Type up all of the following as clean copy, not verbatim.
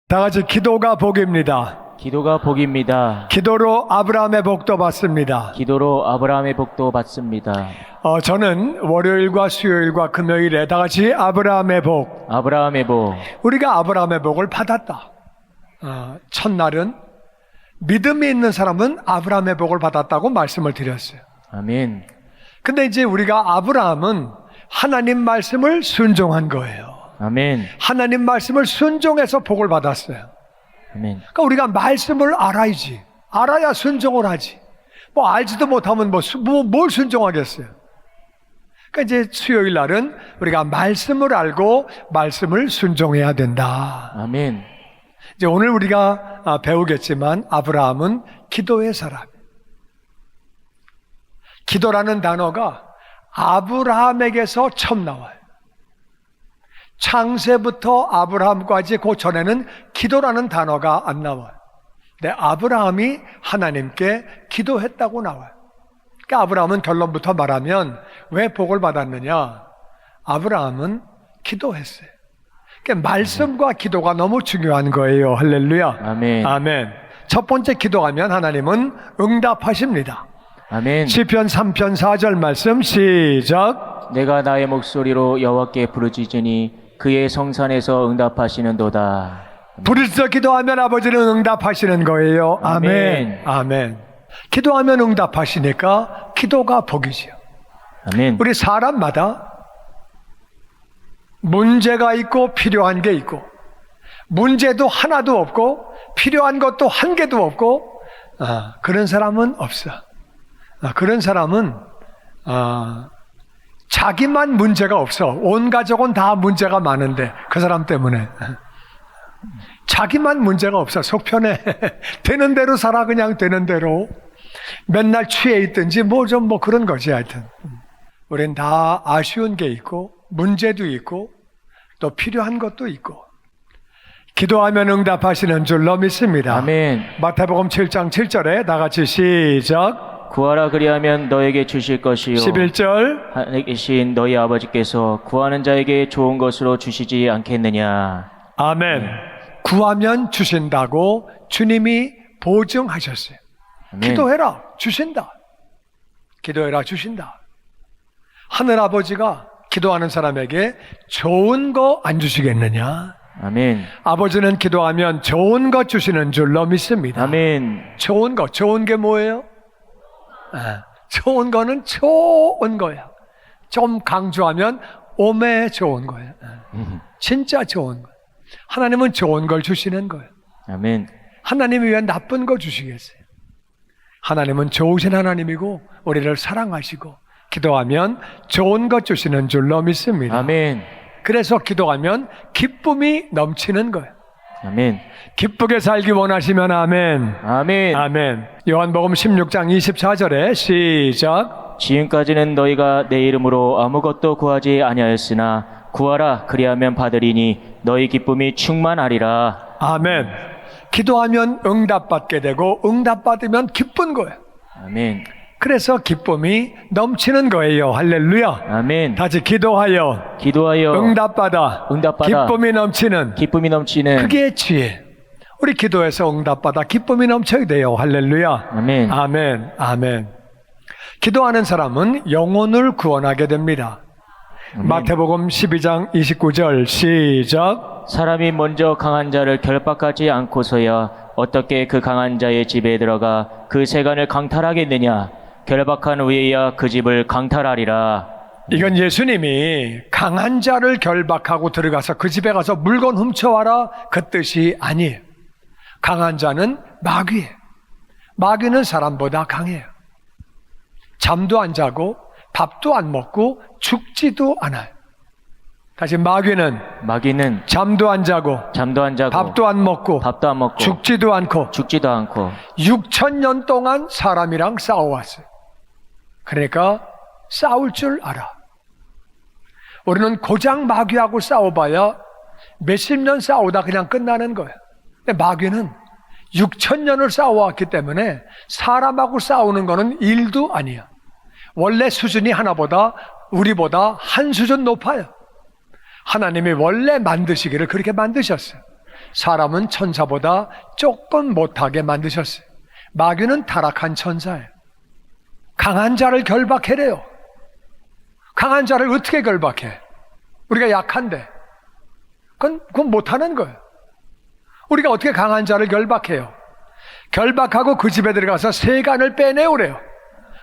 다 같이 기도가 복입니다. 기도가 복입니다. 기도로 아브라함의 복도 받습니다. 기도로 아브라함의 복도 받습니다. 저는 월요일과 수요일과 금요일에 다 같이 아브라함의 복, 아브라함의 복, 우리가 아브라함의 복을 받았다. 첫날은 믿음이 있는 사람은 아브라함의 복을 받았다고 말씀을 드렸어요. 아멘. 근데 이제 우리가 아브라함은 하나님 말씀을 순종한 거예요. 아멘. 하나님 말씀을 순종해서 복을 받았어요. 아멘. 그러니까 우리가 말씀을 알아야지. 알아야 순종을 하지. 뭐 알지도 못하면 뭘 순종하겠어요. 그러니까 이제 수요일 날은 우리가 말씀을 알고 말씀을 순종해야 된다. 아멘. 이제 오늘 우리가 배우겠지만 아브라함은 기도의 사람. 기도라는 단어가 아브라함에게서 처음 나와요. 창세부터 아브라함까지 그 전에는 기도라는 단어가 안 나와요. 근데 아브라함이 하나님께 기도했다고 나와요. 그러니까 아브라함은 결론부터 말하면 왜 복을 받았느냐? 아브라함은 기도했어요. 그러니까 말씀과 기도가 너무 중요한 거예요. 할렐루야. 아멘. 아멘. 첫 번째 기도하면 하나님은 응답하십니다. 아멘. 시편 3편 4절 말씀 시작. 내가 나의 목소리로 여호와께 부르짖으니 그의 성산에서 응답하시는도다. 부르짖어 기도하면 아버지는 응답하시는 거예요. 아멘. 아멘. 기도하면 응답하시니까 기도가 복이죠. 아멘. 우리 사람마다 문제가 있고 필요한 게 있고, 문제도 하나도 없고 필요한 것도 한 개도 없고, 그런 사람은 없어. 그런 사람은 자기만 문제가 없어. 온 가족은 다 문제가 많은데 그 사람 때문에 자기만 문제가 없어. 속 편해. 되는 대로 살아. 그냥 되는 대로 맨날 취해 있든지 뭐 그런 거지. 하여튼 우린 다 아쉬운 게 있고 문제도 있고 또 필요한 것도 있고, 기도하면 응답하시는 줄로 믿습니다. 아멘. 마태복음 7장 7절에 다 같이 시작. 구하라 그리하면 너에게 주실 것이요 11절. 하늘에 계신 너희 아버지께서 구하는 자에게 좋은 것으로 주시지 않겠느냐. 아멘. 구하면 주신다고 주님이 보증하셨어요. 아멘. 기도해라, 주신다. 기도해라, 주신다. 하늘 아버지가 기도하는 사람에게 좋은 거 안 주시겠느냐? 아멘. 아버지는 기도하면 좋은 거 주시는 줄로 믿습니다. 아멘. 좋은 거, 좋은 게 뭐예요? 좋은 거는 좋은 거야. 좀 강조하면 오매 좋은 거야. 진짜 좋은 거. 하나님은 좋은 걸 주시는 거예요. 아멘. 하나님이 왜 나쁜 거 주시겠어요? 하나님은 좋으신 하나님이고 우리를 사랑하시고 기도하면 좋은 것 주시는 줄로 믿습니다. 아멘. 그래서 기도하면 기쁨이 넘치는 거예요. 아멘. 기쁘게 살기 원하시면 아멘. 아멘. 아멘. 요한복음 16장 24절에 시작. 지금까지는 너희가 내 이름으로 아무것도 구하지 아니하였으나 구하라 그리하면 받으리니 너희 기쁨이 충만하리라. 아멘. 기도하면 응답받게 되고 응답받으면 기쁜 거예요. 아멘. 그래서 기쁨이 넘치는 거예요. 할렐루야. 아멘. 다시 기도하여 기도하여 응답받아 기쁨이 넘치는, 기쁨이 넘치는 그게 지혜. 우리 기도해서 응답받아 기쁨이 넘쳐야 돼요. 할렐루야. 아멘. 아멘. 아멘. 기도하는 사람은 영혼을 구원하게 됩니다. 아멘. 마태복음 12장 29절 시작. 사람이 먼저 강한 자를 결박하지 않고서야 어떻게 그 강한 자의 집에 들어가 그 세간을 강탈하겠느냐. 결박한 후에야 그 집을 강탈하리라. 이건 예수님이 강한 자를 결박하고 들어가서 그 집에 가서 물건 훔쳐와라 그 뜻이 아니에요. 강한 자는 마귀예요. 마귀는 사람보다 강해요. 잠도 안 자고 밥도 안 먹고 죽지도 않아요. 다시 마귀는 잠도 안 자고 밥도 안 먹고 죽지도 않고 6,000년 동안 사람이랑 싸워왔어요. 그러니까 싸울 줄 알아. 우리는 고작 마귀하고 싸워봐야 몇십 년 싸우다 그냥 끝나는 거예요. 근데 마귀는 6,000년을 싸워왔기 때문에 사람하고 싸우는 거는 일도 아니야. 원래 수준이 우리보다 한 수준 높아요. 하나님이 원래 만드시기를 그렇게 만드셨어요. 사람은 천사보다 조금 못하게 만드셨어요. 마귀는 타락한 천사예요. 강한 자를 결박해래요. 강한 자를 어떻게 결박해? 우리가 약한데. 그건 못하는 거예요. 우리가 어떻게 강한 자를 결박해요? 결박하고 그 집에 들어가서 세간을 빼내오래요.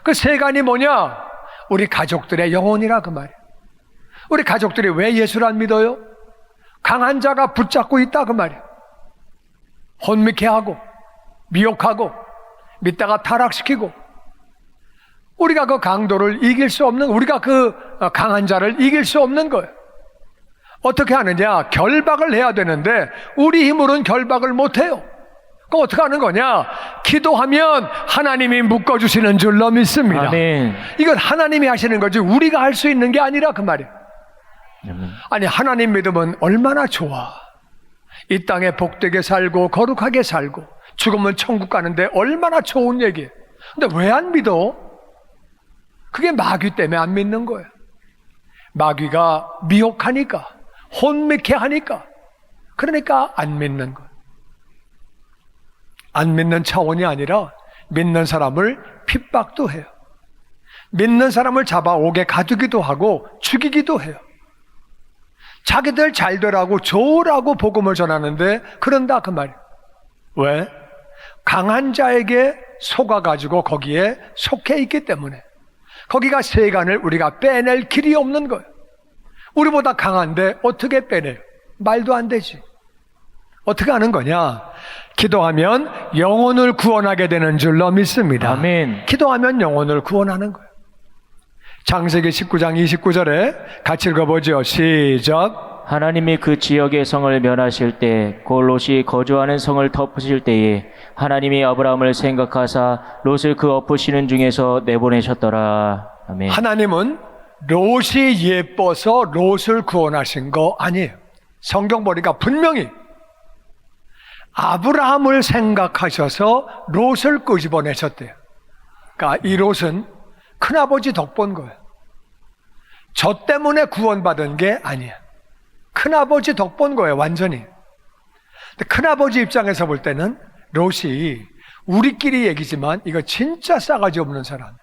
그 세간이 뭐냐? 우리 가족들의 영혼이라 그 말이에요. 우리 가족들이 왜 예수를 안 믿어요? 강한 자가 붙잡고 있다 그 말이에요. 혼미케 하고 미혹하고 믿다가 타락시키고, 우리가 그 강도를 이길 수 없는, 우리가 그 강한 자를 이길 수 없는 거예요. 어떻게 하느냐? 결박을 해야 되는데 우리 힘으로는 결박을 못해요. 그럼 어떻게 하는 거냐? 기도하면 하나님이 묶어주시는 줄로 믿습니다. 아멘. 이건 하나님이 하시는 거지 우리가 할 수 있는 게 아니라 그 말이에요. 아멘. 아니, 하나님 믿으면 얼마나 좋아. 이 땅에 복되게 살고 거룩하게 살고 죽으면 천국 가는데 얼마나 좋은 얘기예요. 근데 왜 안 믿어? 그게 마귀 때문에 안 믿는 거예요. 마귀가 미혹하니까, 혼미케 하니까, 그러니까 안 믿는 거예요. 안 믿는 차원이 아니라 믿는 사람을 핍박도 해요. 믿는 사람을 잡아 옥에 가두기도 하고 죽이기도 해요. 자기들 잘 되라고 좋으라고 복음을 전하는데 그런다 그 말이에요. 왜? 강한 자에게 속아가지고 거기에 속해 있기 때문에. 거기가 세간을 우리가 빼낼 길이 없는 거예요. 우리보다 강한데 어떻게 빼내요? 말도 안 되지. 어떻게 하는 거냐? 기도하면 영혼을 구원하게 되는 줄로 믿습니다. 아멘. 기도하면 영혼을 구원하는 거예요. 창세기 19장 29절에 같이 읽어보죠. 시작. 하나님이 그 지역의 성을 멸하실 때 곧 롯이 거주하는 성을 덮으실 때에 하나님이 아브라함을 생각하사 롯을 그 엎으시는 중에서 내보내셨더라. 아멘. 하나님은 롯이 예뻐서 롯을 구원하신 거 아니에요. 성경 보니까 분명히 아브라함을 생각하셔서 롯을 끄집어내셨대요. 그러니까 이 롯은 큰아버지 덕본 거예요. 저 때문에 구원받은 게 아니에요. 큰아버지 덕본 거예요, 완전히. 근데 큰아버지 입장에서 볼 때는 롯이 우리끼리 얘기지만 이거 진짜 싸가지 없는 사람.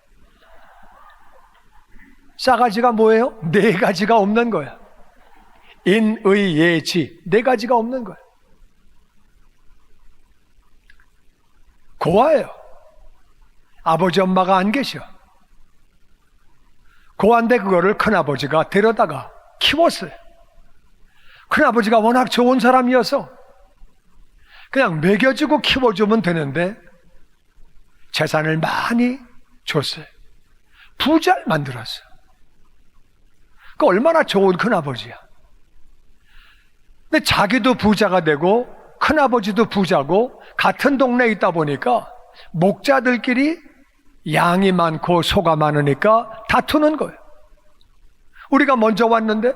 싸가지가 뭐예요? 네 가지가 없는 거예요. 인의 예지 네 가지가 없는 거예요. 고아예요. 아버지 엄마가 안 계셔. 고아인데 그거를 큰아버지가 데려다가 키웠어요. 큰아버지가 워낙 좋은 사람이어서 그냥 먹여주고 키워주면 되는데 재산을 많이 줬어요. 부자를 만들었어요. 그 얼마나 좋은 큰아버지야. 근데 자기도 부자가 되고 큰아버지도 부자고 같은 동네에 있다 보니까 목자들끼리 양이 많고 소가 많으니까 다투는 거예요. 우리가 먼저 왔는데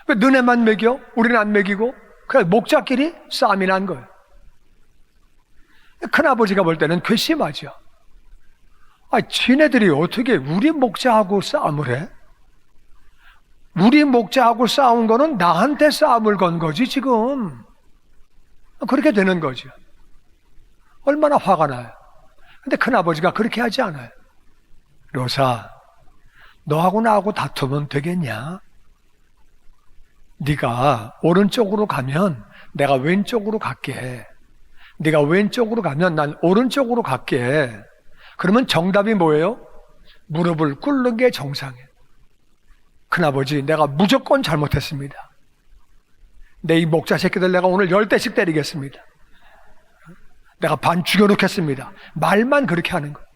왜 너네만 먹여? 우리는 안 먹이고? 그래 목자끼리 싸움이 난 거예요. 큰아버지가 볼 때는 괘씸하죠. 지네들이 어떻게 우리 목자하고 싸움을 해? 우리 목자하고 싸운 거는 나한테 싸움을 건 거지 지금. 그렇게 되는 거죠. 얼마나 화가 나요. 근데 큰아버지가 그렇게 하지 않아요. 롯아, 너하고 나하고 다투면 되겠냐? 네가 오른쪽으로 가면 내가 왼쪽으로 갈게. 네가 왼쪽으로 가면 난 오른쪽으로 갈게. 그러면 정답이 뭐예요? 무릎을 꿇는 게 정상이에요. 큰아버지, 내가 무조건 잘못했습니다. 내 이 목자 새끼들 내가 오늘 10대씩 때리겠습니다. 내가 반 죽여놓겠습니다. 말만 그렇게 하는 거예요.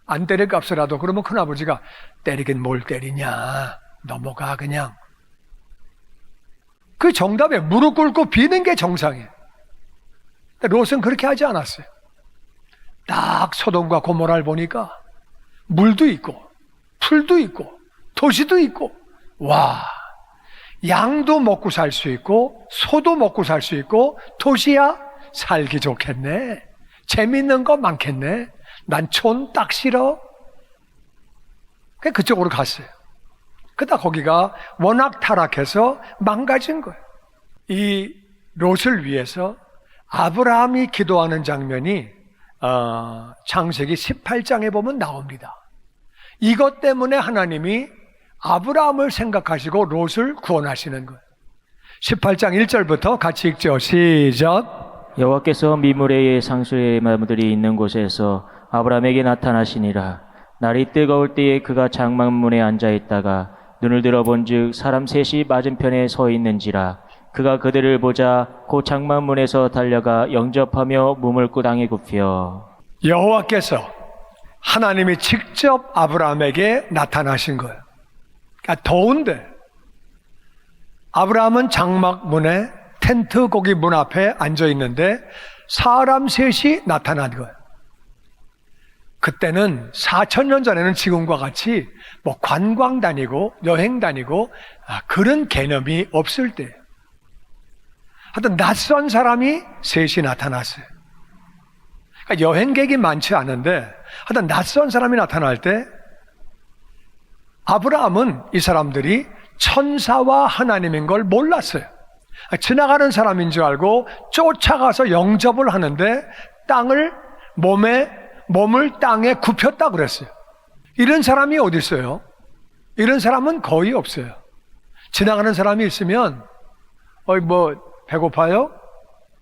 안 때릴 값이라도 그러면 큰아버지가 때리긴 뭘 때리냐, 넘어가 그냥. 그 정답에 무릎 꿇고 비는 게 정상이에요. 근데 롯은 그렇게 하지 않았어요. 딱 소돔과 고모라를 보니까 물도 있고 풀도 있고 도시도 있고, 와, 양도 먹고 살 수 있고 소도 먹고 살 수 있고 도시야 살기 좋겠네. 재밌는 거 많겠네. 난 촌 딱 싫어. 그쪽으로 갔어요. 그러다 거기가 워낙 타락해서 망가진 거예요. 이 롯을 위해서 아브라함이 기도하는 장면이 창세기 18장에 보면 나옵니다. 이것 때문에 하나님이 아브라함을 생각하시고 롯을 구원하시는 거예요. 18장 1절부터 같이 읽죠. 시작. 여호와께서 미므레의 상수의 나무들이 있는 곳에서 아브라함에게 나타나시니라. 날이 뜨거울 때에 그가 장막문에 앉아 있다가 눈을 들어본즉 사람 셋이 맞은편에 서 있는지라. 그가 그들을 보자 곧 장막문에서 달려가 영접하며 무물고 땅에 굽혀. 여호와께서 하나님이 직접 아브라함에게 나타나신 거예요. 그러니까 더운데 아브라함은 장막문에 텐트 고기 문 앞에 앉아 있는데 사람 셋이 나타난 거예요. 그때는 4,000년 전에는 지금과 같이 뭐 관광 다니고 여행 다니고 그런 개념이 없을 때예요. 하여튼 낯선 사람이 셋이 나타났어요. 그러니까 여행객이 많지 않은데 하여튼 낯선 사람이 나타날 때 아브라함은 이 사람들이 천사와 하나님인 걸 몰랐어요. 지나가는 사람인 줄 알고 쫓아가서 영접을 하는데 몸을 땅에 굽혔다 그랬어요. 이런 사람이 어디 있어요? 이런 사람은 거의 없어요. 지나가는 사람이 있으면 뭐 배고파요?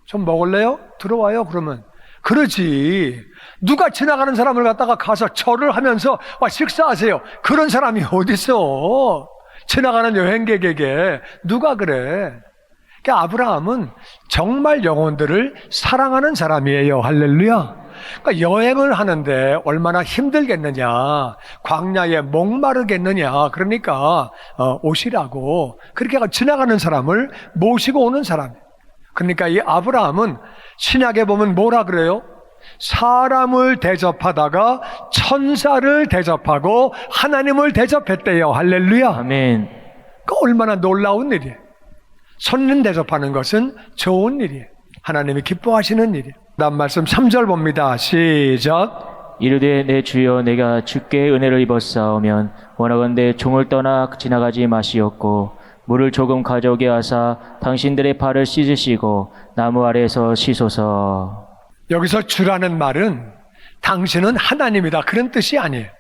좀 먹을래요? 들어와요? 그러면 그러지. 누가 지나가는 사람을 갖다가 가서 절을 하면서 식사하세요. 그런 사람이 어디 있어? 지나가는 여행객에게 누가 그래? 그러니까 아브라함은 정말 영혼들을 사랑하는 사람이에요. 할렐루야. 그러니까 여행을 하는데 얼마나 힘들겠느냐, 광야에 목마르겠느냐. 그러니까 오시라고 그렇게 지나가는 사람을 모시고 오는 사람. 그러니까 이 아브라함은 신약에 보면 뭐라 그래요? 사람을 대접하다가 천사를 대접하고 하나님을 대접했대요. 할렐루야. 아멘. 그 얼마나 놀라운 일이에요. 손님 대접하는 것은 좋은 일이에요. 하나님이 기뻐하시는 일이에요. 다음 말씀 3절 봅니다. 시작. 이르되 내 주여 내가 주께 은혜를 입었사오면 원하건대 종을 떠나 지나가지 마시옵고 물을 조금 가져오게 하사 당신들의 발을 씻으시고 나무 아래에서 씻소서. 여기서 주라는 말은 당신은 하나님이다 그런 뜻이 아니에요.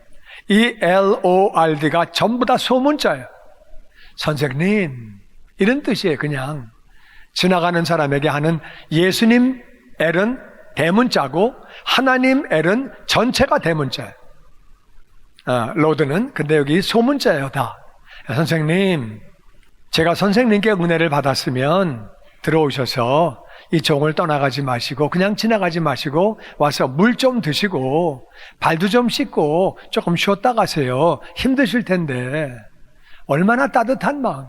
이 LORD가 전부 다 소문자예요. 선생님 이런 뜻이에요. 그냥 지나가는 사람에게 하는 예수님 L은 대문자고 하나님 L은 전체가 대문자예요. 로드는 근데 여기 소문자예요. 다. 선생님 제가 선생님께 은혜를 받았으면 들어오셔서 이 종을 떠나가지 마시고 그냥 지나가지 마시고 와서 물 좀 드시고 발도 좀 씻고 조금 쉬었다 가세요. 힘드실 텐데. 얼마나 따뜻한 마음,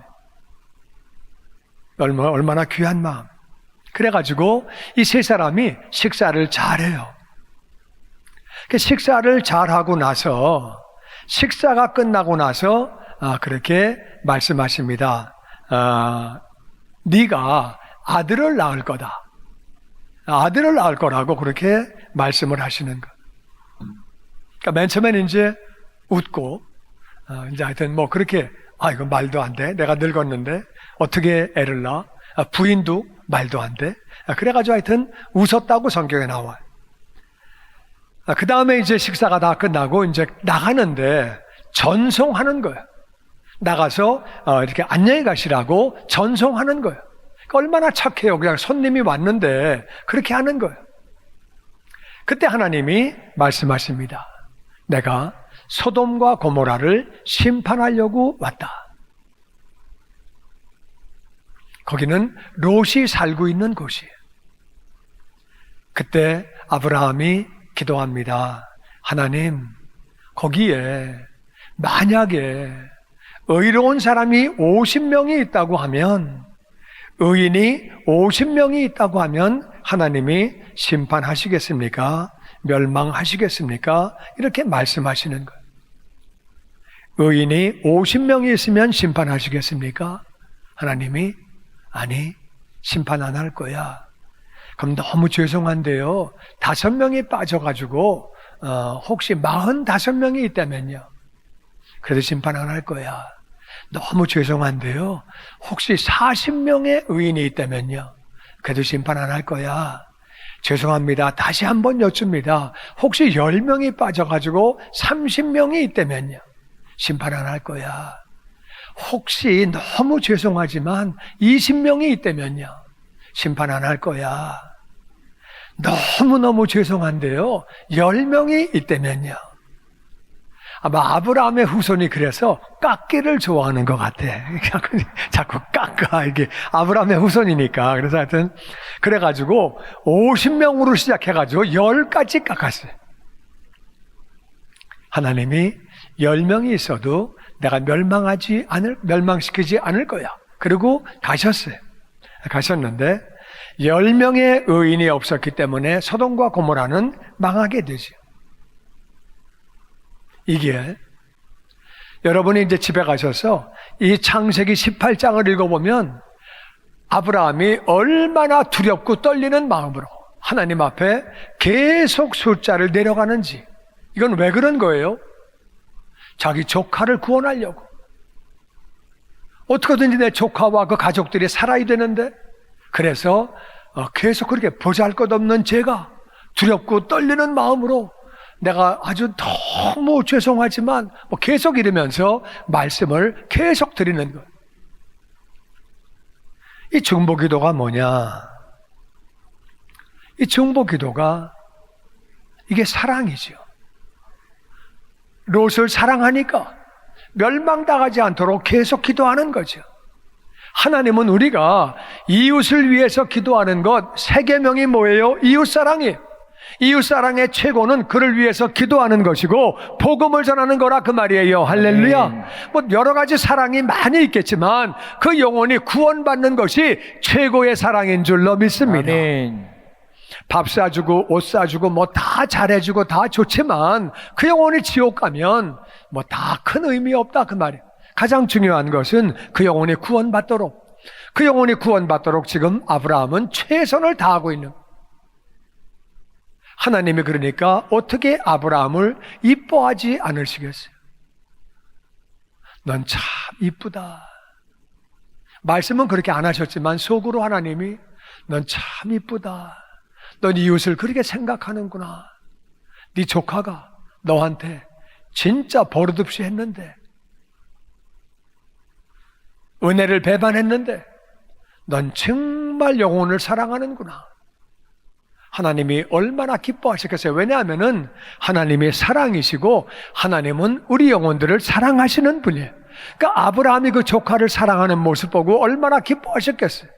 얼마나 귀한 마음. 그래가지고 이 세 사람이 식사를 잘해요. 식사를 잘하고 나서 식사가 끝나고 나서 그렇게 말씀하십니다. 네가 아들을 낳을 거다. 아들을 낳을 거라고 그렇게 말씀을 하시는 거. 그러니까 맨 처음에는 이제 웃고 이제 하여튼 뭐 그렇게 이거 말도 안 돼. 내가 늙었는데 어떻게 애를 낳아? 부인도 말도 안 돼. 그래가지고 하여튼 웃었다고 성경에 나와요. 그 다음에 이제 식사가 다 끝나고 이제 나가는데 전송하는 거예요. 나가서 이렇게 안녕히 가시라고 전송하는 거예요. 그러니까 얼마나 착해요. 그냥 손님이 왔는데 그렇게 하는 거예요. 그때 하나님이 말씀하십니다. 내가 소돔과 고모라를 심판하려고 왔다. 거기는 롯이 살고 있는 곳이에요. 그때 아브라함이 기도합니다. 하나님, 거기에 만약에 의로운 사람이 50명이 있다고 하면, 의인이 50명이 있다고 하면 하나님이 심판하시겠습니까? 멸망하시겠습니까? 이렇게 말씀하시는 거예요. 의인이 50명이 있으면 심판하시겠습니까? 하나님이 아니, 심판 안 할 거야. 그럼 너무 죄송한데요. 5명이 빠져가지고 혹시 45명이 있다면요. 그래도 심판 안 할 거야. 너무 죄송한데요. 혹시 40명의 의인이 있다면요. 그래도 심판 안 할 거야. 죄송합니다. 다시 한번 여쭙니다. 혹시 10명이 빠져가지고 30명이 있다면요? 심판 안 할 거야. 혹시 너무 죄송하지만 20명이 있다면요? 심판 안 할 거야. 너무너무 죄송한데요. 10명이 있다면요? 아마 아브라함의 후손이 그래서 깎기를 좋아하는 것 같아. 자꾸 깎아. 이게 아브라함의 후손이니까. 그래서 하여튼, 그래가지고 50명으로 시작해가지고 10까지 깎았어요. 하나님이 10명이 있어도 내가 멸망시키지 않을 거야. 그리고 가셨어요. 가셨는데, 10명의 의인이 없었기 때문에 소돔과 고모라는 망하게 되죠. 이게 여러분이 이제 집에 가셔서 이 창세기 18장을 읽어보면 아브라함이 얼마나 두렵고 떨리는 마음으로 하나님 앞에 계속 숫자를 내려가는지. 이건 왜 그런 거예요? 자기 조카를 구원하려고. 어떻게든지 내 조카와 그 가족들이 살아야 되는데, 그래서 계속 그렇게 보잘것없는 제가 두렵고 떨리는 마음으로 내가 아주 너무 죄송하지만 계속 이러면서 말씀을 계속 드리는 것. 이 중보기도가 뭐냐? 이 중보기도가 이게 사랑이죠. 롯을 사랑하니까 멸망당하지 않도록 계속 기도하는 거죠. 하나님은 우리가 이웃을 위해서 기도하는 것, 세 계명이 뭐예요? 이웃사랑이에요. 이웃사랑의 최고는 그를 위해서 기도하는 것이고 복음을 전하는 거라 그 말이에요. 할렐루야. 뭐 여러 가지 사랑이 많이 있겠지만 그 영혼이 구원받는 것이 최고의 사랑인 줄로 믿습니다. 아멘. 밥 사주고 옷 사주고 뭐 다 잘해주고 다 좋지만 그 영혼이 지옥 가면 뭐 다 큰 의미 없다 그 말이에요. 가장 중요한 것은 그 영혼이 구원받도록, 그 영혼이 구원받도록 지금 아브라함은 최선을 다하고 있는. 하나님이 그러니까 어떻게 아브라함을 이뻐하지 않으시겠어요? 넌 참 이쁘다. 말씀은 그렇게 안 하셨지만 속으로 하나님이 넌 참 이쁘다. 넌 이웃을 그렇게 생각하는구나. 네 조카가 너한테 진짜 버릇없이 했는데, 은혜를 배반했는데 넌 정말 영혼을 사랑하는구나. 하나님이 얼마나 기뻐하셨겠어요. 왜냐하면은 하나님이 사랑이시고 하나님은 우리 영혼들을 사랑하시는 분이에요. 그러니까 아브라함이 그 조카를 사랑하는 모습 보고 얼마나 기뻐하셨겠어요.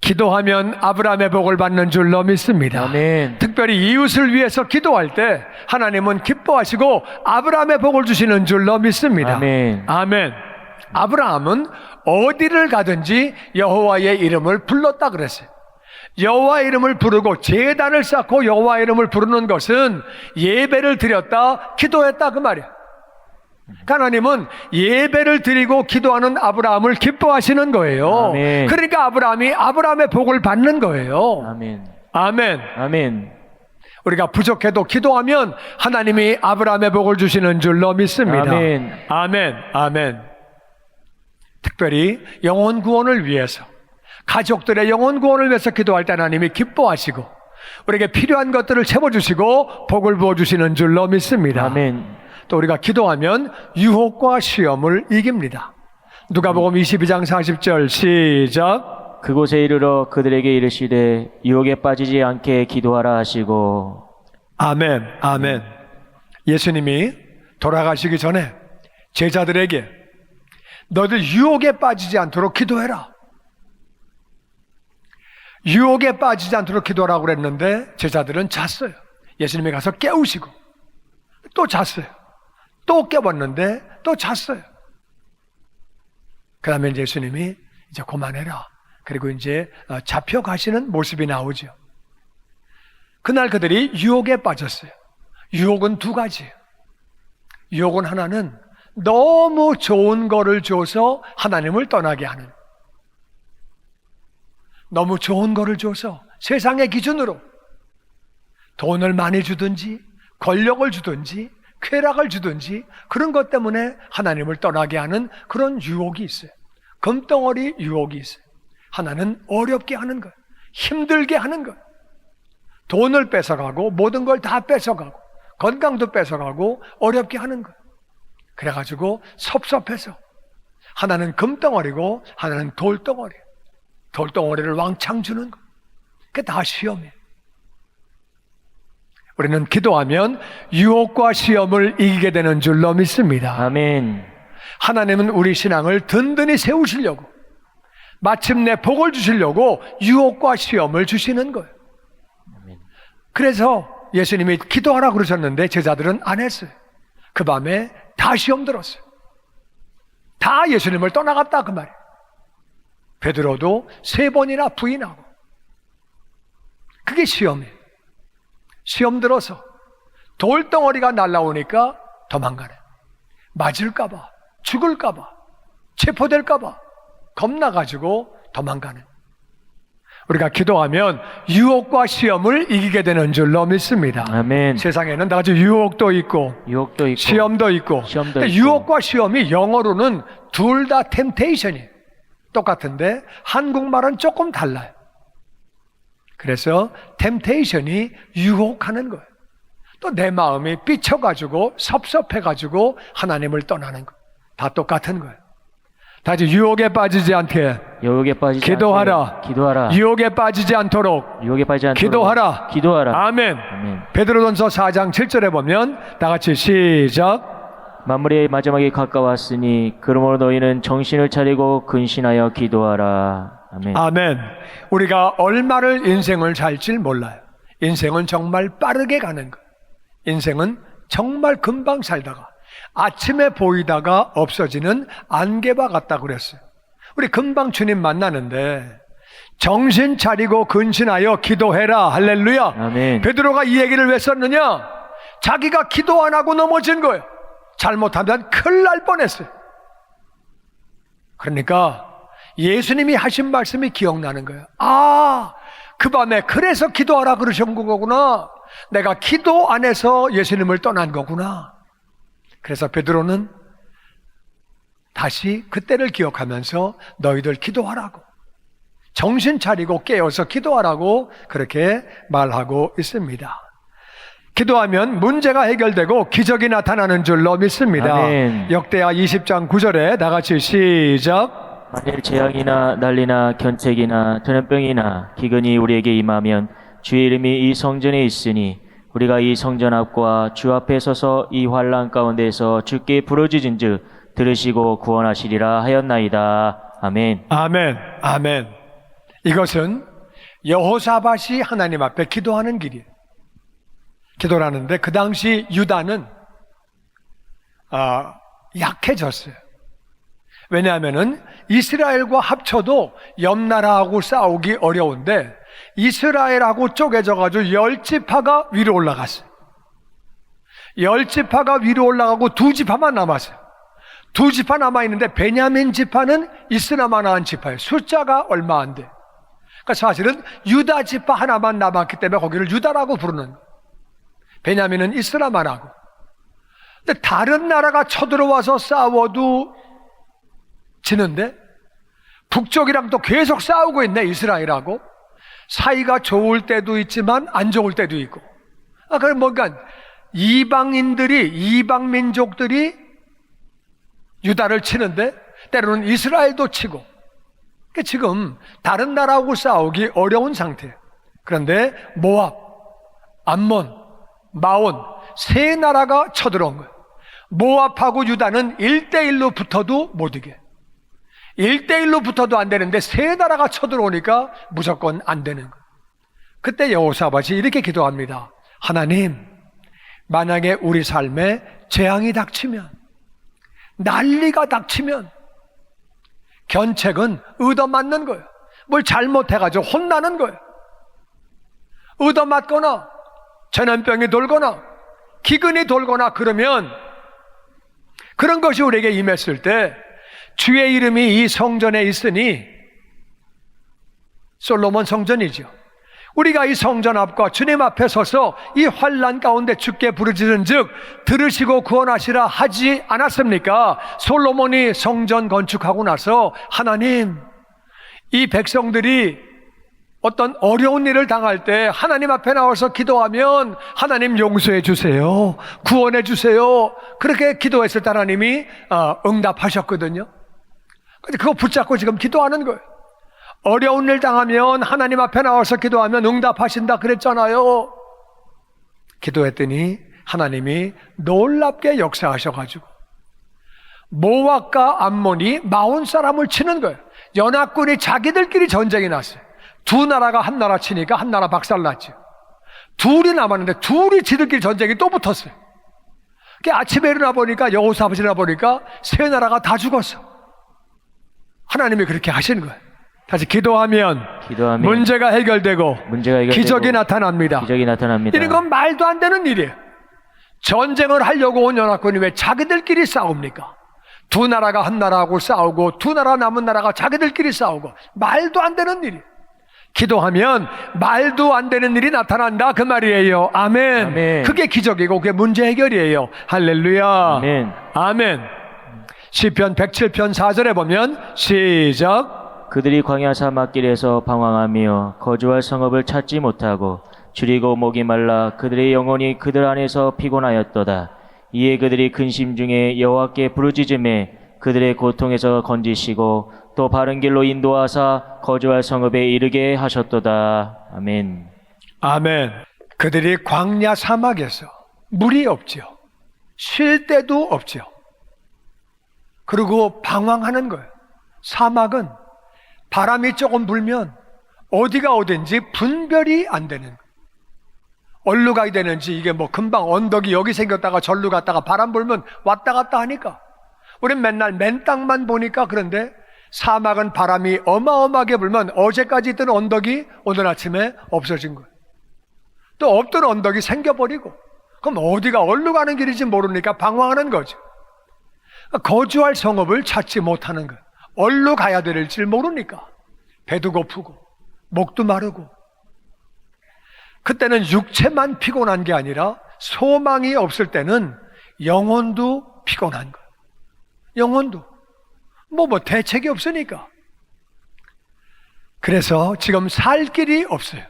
기도하면 아브라함의 복을 받는 줄로 믿습니다. 아멘. 특별히 이웃을 위해서 기도할 때 하나님은 기뻐하시고 아브라함의 복을 주시는 줄로 믿습니다. 아멘. 아멘. 아브라함은 어디를 가든지 여호와의 이름을 불렀다 그랬어요. 여호와의 이름을 부르고 제단을 쌓고 여호와의 이름을 부르는 것은 예배를 드렸다, 기도했다 그 말이야. 하나님은 예배를 드리고 기도하는 아브라함을 기뻐하시는 거예요. 아멘. 그러니까 아브라함이 아브라함의 복을 받는 거예요. 아멘. 아멘. 아멘. 우리가 부족해도 기도하면 하나님이 아브라함의 복을 주시는 줄로 믿습니다. 아멘. 아멘. 아멘. 특별히 영혼 구원을 위해서, 가족들의 영혼 구원을 위해서 기도할 때 하나님이 기뻐하시고 우리에게 필요한 것들을 채워주시고 복을 부어주시는 줄로 믿습니다. 아멘. 또 우리가 기도하면 유혹과 시험을 이깁니다. 누가복음 22장 40절 시작. 그곳에 이르러 그들에게 이르시되 유혹에 빠지지 않게 기도하라 하시고. 아멘. 아멘. 예수님이 돌아가시기 전에 제자들에게 너희들 유혹에 빠지지 않도록 기도해라. 유혹에 빠지지 않도록 기도하라고 그랬는데 제자들은 잤어요. 예수님이 가서 깨우시고 또 잤어요. 또 깨웠는데 또 잤어요. 그 다음에 예수님이 이제 그만해라. 그리고 이제 잡혀가시는 모습이 나오죠. 그날 그들이 유혹에 빠졌어요. 유혹은 두 가지예요. 유혹은 하나는 너무 좋은 거를 줘서 하나님을 떠나게 하는, 너무 좋은 거를 줘서 세상의 기준으로 돈을 많이 주든지 권력을 주든지 쾌락을 주든지 그런 것 때문에 하나님을 떠나게 하는 그런 유혹이 있어요. 금덩어리 유혹이 있어요. 하나는 어렵게 하는 거예요. 힘들게 하는 거예요. 돈을 뺏어가고 모든 걸 다 뺏어가고 건강도 뺏어가고 어렵게 하는 거예요. 그래가지고 섭섭해서 하나는 금덩어리고 하나는 돌덩어리. 돌덩어리를 왕창 주는 거예요. 그게 다 시험이에요. 우리는 기도하면 유혹과 시험을 이기게 되는 줄로 믿습니다. 아멘. 하나님은 우리 신앙을 든든히 세우시려고 마침내 복을 주시려고 유혹과 시험을 주시는 거예요. 그래서 예수님이 기도하라 그러셨는데 제자들은 안 했어요. 그 밤에 다 시험 들었어요. 다 예수님을 떠나갔다 그 말이에요. 베드로도 3번이나 부인하고. 그게 시험이에요. 시험 들어서 돌덩어리가 날라오니까 도망가네. 맞을까봐, 죽을까봐, 체포될까봐 겁나가지고 도망가네. 우리가 기도하면 유혹과 시험을 이기게 되는 줄로 믿습니다. 아멘. 세상에는 다 같이 유혹도 있고 유혹도 있고 시험도 있고. 시험도 근데 있고. 유혹과 시험이 영어로는 둘 다 템테이션이에요. 똑같은데 한국말은 조금 달라요. 그래서 템테이션이 유혹하는 거예요. 또 내 마음이 삐쳐가지고 섭섭해가지고 하나님을 떠나는 거예요. 다 똑같은 거예요. 다시 유혹에 빠지지 않게 유혹에 빠지지 기도하라. 않게 기도하라. 유혹에 빠지지 않도록 유혹에 빠지지 않도록 기도하라. 기도하라. 아멘. 아멘. 베드로전서 4장 7절에 보면 다 같이 시작. 만물의 마지막이 가까웠으니 그러므로 너희는 정신을 차리고 근신하여 기도하라. 아멘. 아멘. 우리가 얼마를 인생을 살지 몰라요. 인생은 정말 빠르게 가는 거예요. 인생은 정말 금방 살다가 아침에 보이다가 없어지는 안개와 같다 그랬어요. 우리 금방 주님 만나는데 정신 차리고 근신하여 기도해라. 할렐루야. 아멘. 베드로가 이 얘기를 왜 썼느냐? 자기가 기도 안 하고 넘어진 거예요. 잘못하면 큰일 날 뻔했어요. 그러니까 예수님이 하신 말씀이 기억나는 거예요. 아, 그 밤에 그래서 기도하라 그러신 거구나. 내가 기도 안 해서 예수님을 떠난 거구나. 그래서 베드로는 다시 그때를 기억하면서 너희들 기도하라고, 정신 차리고 깨어서 기도하라고 그렇게 말하고 있습니다. 기도하면 문제가 해결되고 기적이 나타나는 줄로 믿습니다. 아멘. 역대하 20장 9절에 다 같이 시작. 만일 재앙이나 난리나 견책이나 전염병이나 기근이 우리에게 임하면 주의 이름이 이 성전에 있으니 우리가 이 성전 앞과 주 앞에 서서 이 환난 가운데에서 주께 부르짖은즉 들으시고 구원하시리라 하였나이다. 아멘. 아멘. 아멘. 이것은 여호사밧이 하나님 앞에 기도하는 길이에요. 기도하는데 그 당시 유다는 약해졌어요. 왜냐하면은 이스라엘과 합쳐도 옆 나라하고 싸우기 어려운데 이스라엘하고 쪼개져가지고 10지파가 위로 올라갔어요. 10지파가 위로 올라가고 2지파만 남았어요. 2지파 남아있는데 베냐민 지파는 이스라만한 지파예요. 숫자가 얼마 안 돼. 그러니까 사실은 유다 지파 하나만 남았기 때문에 거기를 유다라고 부르는 거예요. 베냐민은 이스라만하고. 근데 다른 나라가 쳐들어와서 싸워도 지는데 북쪽이랑 또 계속 싸우고 있네. 이스라엘하고 사이가 좋을 때도 있지만 안 좋을 때도 있고. 그럼 뭔가 이방인들이, 이방 민족들이 유다를 치는데 때로는 이스라엘도 치고. 그러니까 지금 다른 나라하고 싸우기 어려운 상태예요. 그런데 모압, 암몬, 마온 세 나라가 쳐들어온 거예요. 모압하고 유다는 1대1로 붙어도 못 이겨. 1대1로 붙어도 안 되는데 세 나라가 쳐들어오니까 무조건 안 되는 거예요. 그때 여호사밧이 이렇게 기도합니다. 하나님, 만약에 우리 삶에 재앙이 닥치면, 난리가 닥치면 견책은 얻어맞는 거예요. 뭘 잘못해가지고 혼나는 거예요. 얻어맞거나 전염병이 돌거나 기근이 돌거나 그러면 그런 것이 우리에게 임했을 때 주의 이름이 이 성전에 있으니, 솔로몬 성전이죠. 우리가 이 성전 앞과 주님 앞에 서서 이 환난 가운데 주께 부르짖은즉 들으시고 구원하시라 하지 않았습니까? 솔로몬이 성전 건축하고 나서 하나님, 이 백성들이 어떤 어려운 일을 당할 때 하나님 앞에 나와서 기도하면 하나님 용서해 주세요, 구원해 주세요, 그렇게 기도했을 때 하나님이 응답하셨거든요. 근데 그거 붙잡고 지금 기도하는 거예요. 어려운 일 당하면 하나님 앞에 나와서 기도하면 응답하신다 그랬잖아요. 기도했더니 하나님이 놀랍게 역사하셔가지고 모압과 암몬이 마온 사람을 치는 거예요. 연합군이 자기들끼리 전쟁이 났어요. 두 나라가 한 나라 치니까 한 나라 박살났죠. 둘이 남았는데 둘이 지들끼리 전쟁이 또 붙었어요. 아침에 일어나 보니까, 여호사밧이 일어나 보니까 세 나라가 다 죽었어. 하나님이 그렇게 하시는 거예요. 다시 기도하면 문제가 해결되고 기적이 나타납니다. 기적이 나타납니다. 이런 건 말도 안 되는 일이에요. 전쟁을 하려고 온 연합군이 왜 자기들끼리 싸웁니까? 두 나라가 한 나라하고 싸우고 두 나라 남은 나라가 자기들끼리 싸우고, 말도 안 되는 일이에요. 기도하면 말도 안 되는 일이 나타난다 그 말이에요. 아멘. 아멘. 그게 기적이고 그게 문제 해결이에요. 할렐루야. 아멘. 아멘. 시편 107편 4절에 보면 시작. 그들이 광야 사막길에서 방황하며 거주할 성읍을 찾지 못하고 줄이고 목이 말라 그들의 영혼이 그들 안에서 피곤하였도다. 이에 그들이 근심 중에 여호와께 부르짖음에 그들의 고통에서 건지시고 또 바른 길로 인도하사 거주할 성읍에 이르게 하셨도다. 아멘. 아멘. 그들이 광야 사막에서 물이 없지요. 쉴 데도 없지요. 그리고 방황하는 거예요. 사막은 바람이 조금 불면 어디가 어딘지 분별이 안 되는 거예요. 어디로 가야 되는지, 이게 뭐 금방 언덕이 여기 생겼다가 절로 갔다가 바람 불면 왔다 갔다 하니까 우린 맨날 맨 땅만 보니까. 그런데 사막은 바람이 어마어마하게 불면 어제까지 있던 언덕이 오늘 아침에 없어진 거예요. 또 없던 언덕이 생겨버리고, 그럼 어디가 어디로 가는 길인지 모르니까 방황하는 거죠. 거주할 성읍을 찾지 못하는 거예요. 어디로 가야 될지 모르니까. 배도 고프고 목도 마르고. 그때는 육체만 피곤한 게 아니라 소망이 없을 때는 영혼도 피곤한 거예요. 영혼도 뭐 대책이 없으니까. 그래서 지금 살 길이 없어요.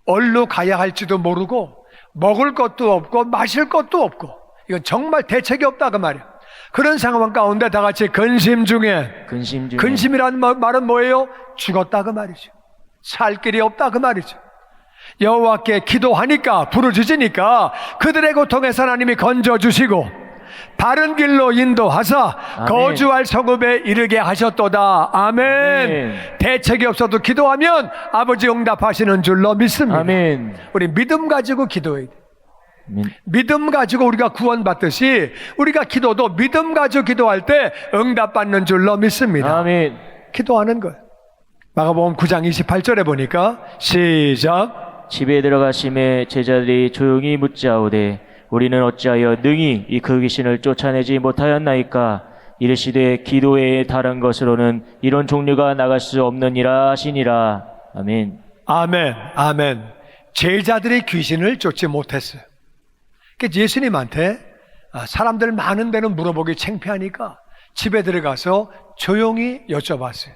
어디로 가야 할지도 모르고 먹을 것도 없고 마실 것도 없고, 이건 정말 대책이 없다 그 말이에요. 그런 상황 가운데 다 같이 근심 중에. 근심이라는 말은 뭐예요? 죽었다 그 말이죠. 살 길이 없다 그 말이죠. 여호와께 기도하니까, 부르짖으니까 그들의 고통에서 하나님이 건져주시고 바른 길로 인도하사 아멘. 거주할 성읍에 이르게 하셨도다. 아멘. 아멘. 대책이 없어도 기도하면 아버지 응답하시는 줄로 믿습니다. 아멘. 우리 믿음 가지고 기도해야 돼. 아멘. 믿음 가지고 우리가 구원받듯이 우리가 기도도 믿음 가지고 기도할 때 응답받는 줄로 믿습니다. 아멘. 기도하는 거예요. 마가복음 9장 28절에 보니까 시작. 집에 들어가심에 제자들이 조용히 묻자오되 우리는 어찌하여 능히 이 그 귀신을 쫓아내지 못하였나이까? 이르시되 기도 외에 다른 것으로는 이런 종류가 나갈 수 없느니라 하시니라. 아멘. 아멘. 아멘. 제자들이 귀신을 쫓지 못했어요. 그래서 예수님한테 사람들 많은 데는 물어보기 창피하니까 집에 들어가서 조용히 여쭤봤어요.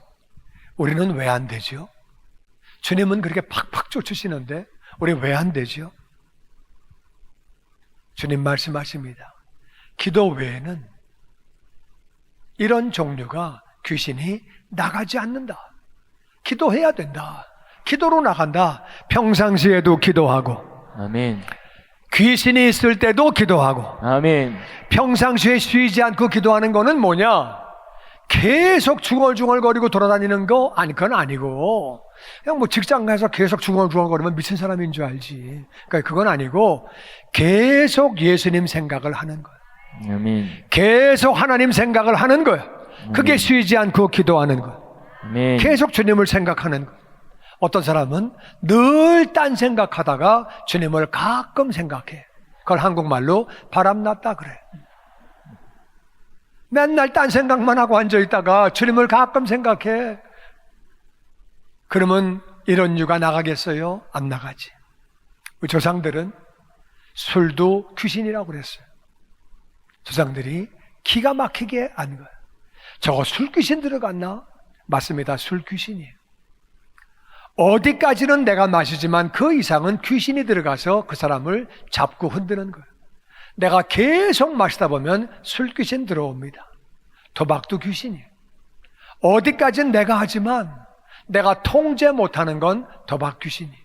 우리는 왜 안 되죠? 주님은 그렇게 팍팍 쫓으시는데 우리 왜 안 되죠? 주님 말씀하십니다. 기도 외에는 이런 종류가 귀신이 나가지 않는다. 기도해야 된다. 기도로 나간다. 평상시에도 기도하고, 아멘. 귀신이 있을 때도 기도하고. 아멘. 평상시에 쉬지 않고 기도하는 거는 뭐냐? 계속 중얼중얼거리고 돌아다니는 거? 아니, 그건 아니고, 그냥 뭐 직장 가서 계속 중얼중얼거리면 미친 사람인 줄 알지. 그러니까 그건 아니고 계속 예수님 생각을 하는 거예요. 아멘. 계속 하나님 생각을 하는 거예요. 그게 쉬지 않고 기도하는 거예요. 아멘. 계속 주님을 생각하는 거예요. 어떤 사람은 늘 딴 생각하다가 주님을 가끔 생각해. 그걸 한국말로 바람났다 그래. 맨날 딴 생각만 하고 앉아있다가 주님을 가끔 생각해. 그러면 이런 유가 나가겠어요? 안 나가지. 우리 조상들은 술도 귀신이라고 그랬어요. 조상들이 기가 막히게 안 거예요. 저거 술 귀신 들어갔나? 맞습니다. 술 귀신이에요. 어디까지는 내가 마시지만 그 이상은 귀신이 들어가서 그 사람을 잡고 흔드는 거예요. 내가 계속 마시다 보면 술귀신 들어옵니다. 도박도 귀신이에요. 어디까지는 내가 하지만 내가 통제 못하는 건 도박 귀신이에요.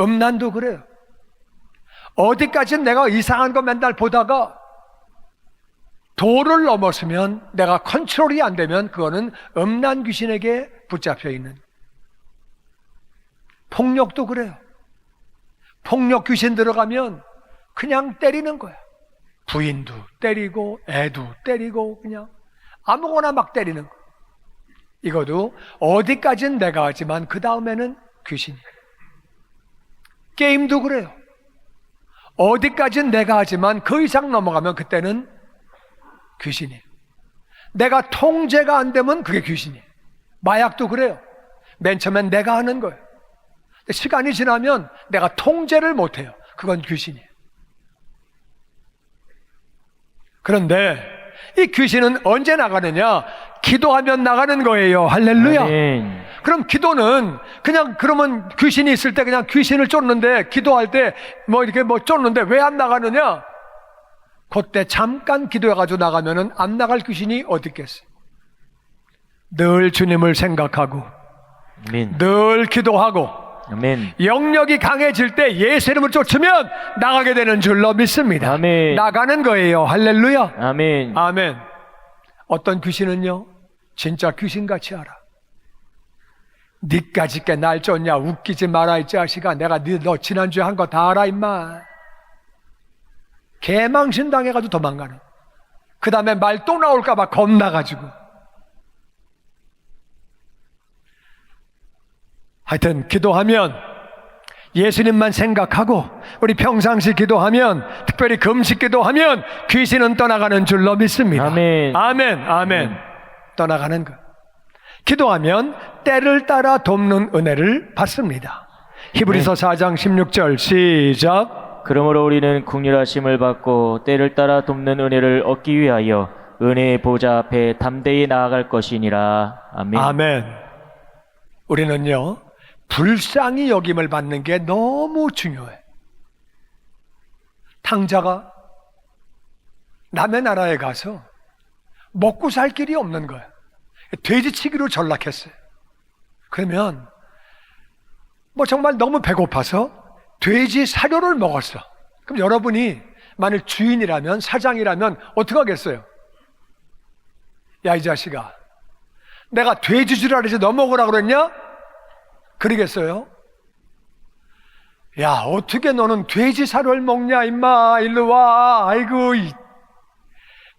음란도 그래요. 어디까지는 내가 이상한 거 맨날 보다가 도를 넘었으면 내가 컨트롤이 안 되면 그거는 음란 귀신에게 붙잡혀 있는. 폭력도 그래요. 폭력 귀신 들어가면 그냥 때리는 거야. 부인도 때리고 애도 때리고 그냥 아무거나 막 때리는 거야. 이것도 어디까지는 내가 하지만 그 다음에는 귀신이에요. 게임도 그래요. 어디까지는 내가 하지만 그 이상 넘어가면 그때는 귀신이에요. 내가 통제가 안 되면 그게 귀신이에요. 마약도 그래요. 맨 처음엔 내가 하는 거예요. 시간이 지나면 내가 통제를 못해요. 그건 귀신이에요. 그런데 이 귀신은 언제 나가느냐? 기도하면 나가는 거예요. 할렐루야. 아멘. 그럼 기도는 그냥 그러면 귀신이 있을 때 그냥 귀신을 쫓는데 기도할 때 뭐 이렇게 뭐 쫓는데 왜 안 나가느냐? 그때 잠깐 기도해가지고 나가면은 안 나갈 귀신이 어디 있겠어요? 늘 주님을 생각하고 아멘. 늘 기도하고 아멘. 영역이 강해질 때 예수 이름을 쫓으면 나가게 되는 줄로 믿습니다. 아멘. 나가는 거예요. 할렐루야. 아멘. 아멘. 어떤 귀신은요 진짜 귀신같이 알아. 니까짓 게 날 쫓냐? 웃기지 마라 이 자식아. 내가 너 지난주에 한 거 다 알아 임마. 개망신 당해가지고 도망가는. 그 다음에 말 또 나올까 봐 겁나가지고. 하여튼 기도하면 예수님만 생각하고 우리 평상시 기도하면 특별히 금식 기도하면 귀신은 떠나가는 줄로 믿습니다. 아멘. 아멘. 아멘. 떠나가는 것. 기도하면 때를 따라 돕는 은혜를 받습니다. 히브리서 4장 16절 시작. 그러므로 우리는 긍휼하심을 받고 때를 따라 돕는 은혜를 얻기 위하여 은혜의 보좌 앞에 담대히 나아갈 것이니라. 아멘. 아멘. 우리는요 불쌍히 여김을 받는 게 너무 중요해. 탕자가 남의 나라에 가서 먹고 살 길이 없는 거야. 돼지치기로 전락했어요. 그러면 뭐 정말 너무 배고파서 돼지 사료를 먹었어. 그럼 여러분이 만일 주인이라면 사장이라면 어떻게 하겠어요? 야 이 자식아, 내가 돼지 주라 그래서 너 먹으라고 그랬냐? 그러겠어요? 야 어떻게 너는 돼지 사료를 먹냐 임마. 일로 와. 아이고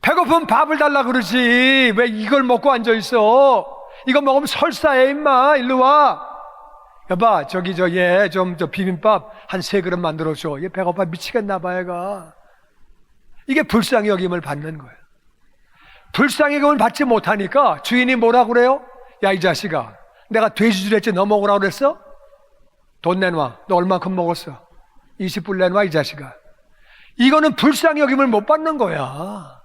배고프면 밥을 달라 그러지 왜 이걸 먹고 앉아있어. 이거 먹으면 설사해 임마. 일로 와. 여봐 저기 얘 좀 비빔밥 한 3그릇 만들어줘. 얘 배고파 미치겠나 봐 얘가. 이게 불쌍히 여김을 받는 거예요. 불쌍히 여김을 받지 못하니까 주인이 뭐라 그래요? 야 이 자식아, 내가 돼지 주랬지 너 먹으라고 그랬어? 돈 내놔. 너 얼마큼 먹었어? 20불 내놔 이 자식아. 이거는 불쌍히 여김을 못 받는 거야.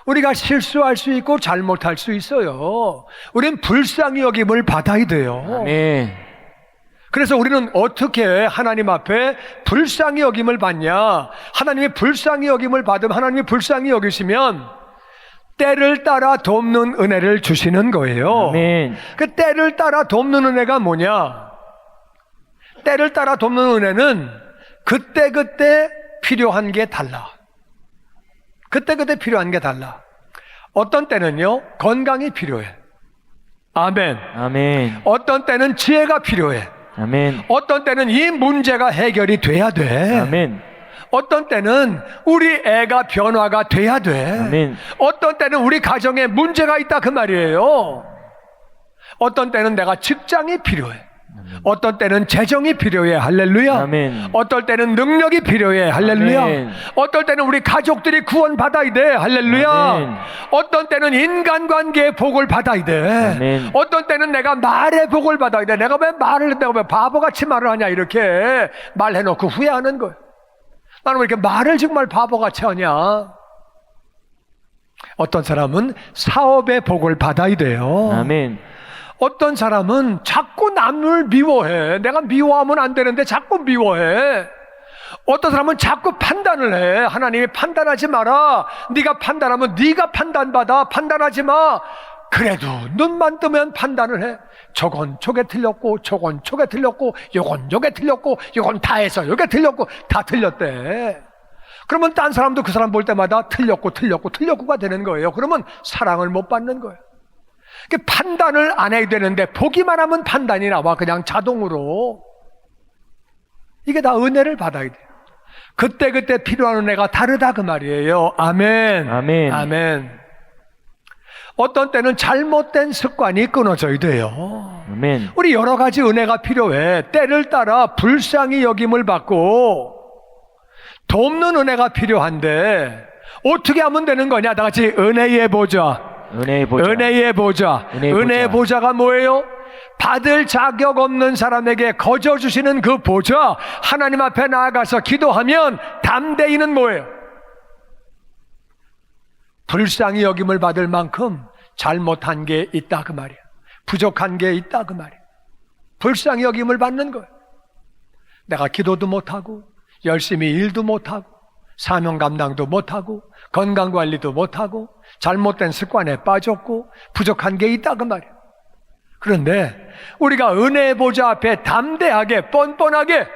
우리가 실수할 수 있고 잘못할 수 있어요. 우린 불쌍히 여김을 받아야 돼요. 아멘. 그래서 우리는 어떻게 하나님 앞에 불쌍히 여김을 받냐? 하나님이 불쌍히 여김을 받으면 하나님이 불쌍히 여기시면 때를 따라 돕는 은혜를 주시는 거예요. 아멘. 그 때를 따라 돕는 은혜가 뭐냐? 때를 따라 돕는 은혜는 그때그때 필요한 게 달라. 그때그때 필요한 게 달라. 어떤 때는요 건강이 필요해. 아멘. 아멘. 어떤 때는 지혜가 필요해. 아멘. 어떤 때는 이 문제가 해결이 돼야 돼. 아멘. 어떤 때는 우리 애가 변화가 돼야 돼. 아멘. 어떤 때는 우리 가정에 문제가 있다 그 말이에요. 어떤 때는 내가 직장이 필요해. 어떤 때는 재정이 필요해. 할렐루야. 아멘. 어떨 때는 능력이 필요해. 할렐루야. 아멘. 어떨 때는 우리 가족들이 구원받아야 돼. 할렐루야. 아멘. 어떤 때는 인간관계의 복을 받아야 돼. 아멘. 어떤 때는 내가 말의 복을 받아야 돼. 내가 왜 말을 내가 왜 바보같이 말을 하냐 이렇게 말해놓고 후회하는 거예요. 나는 왜 이렇게 말을 정말 바보같이 하냐. 어떤 사람은 사업의 복을 받아야 돼요. 아멘. 어떤 사람은 자꾸 남을 미워해. 내가 미워하면 안 되는데 자꾸 미워해. 어떤 사람은 자꾸 판단을 해. 하나님이 판단하지 마라. 네가 판단하면 네가 판단받아. 판단하지 마. 그래도 눈만 뜨면 판단을 해. 저건 저게 틀렸고 저건 저게 틀렸고 요건 요게 틀렸고 요건 다 해서 요게 틀렸고 다 틀렸대. 그러면 딴 사람도 그 사람 볼 때마다 틀렸고가 되는 거예요. 그러면 사랑을 못 받는 거예요. 판단을 안 해야 되는데 보기만 하면 판단이 나와. 그냥 자동으로. 이게 다 은혜를 받아야 돼요. 그때그때 필요한 은혜가 다르다 그 말이에요. 아멘. 아멘. 아멘. 어떤 때는 잘못된 습관이 끊어져야 돼요. 아멘. 우리 여러 가지 은혜가 필요해. 때를 따라 불쌍히 여김을 받고 돕는 은혜가 필요한데 어떻게 하면 되는 거냐? 다 같이 은혜의 보좌. 은혜의 보좌. 은혜의 보좌. 은혜의 보좌. 은혜의 보좌가 뭐예요? 받을 자격 없는 사람에게 거저 주시는 그 보좌. 하나님 앞에 나아가서 기도하면 담대히는 뭐예요? 불쌍히 여김을 받을 만큼 잘못한 게 있다 그 말이야. 부족한 게 있다 그 말이야. 불쌍히 여김을 받는 거예요. 내가 기도도 못하고 열심히 일도 못하고 사명 감당도 못하고 건강관리도 못하고 잘못된 습관에 빠졌고 부족한 게 있다 그 말이야. 그런데 우리가 은혜의 보좌 앞에 담대하게 뻔뻔하게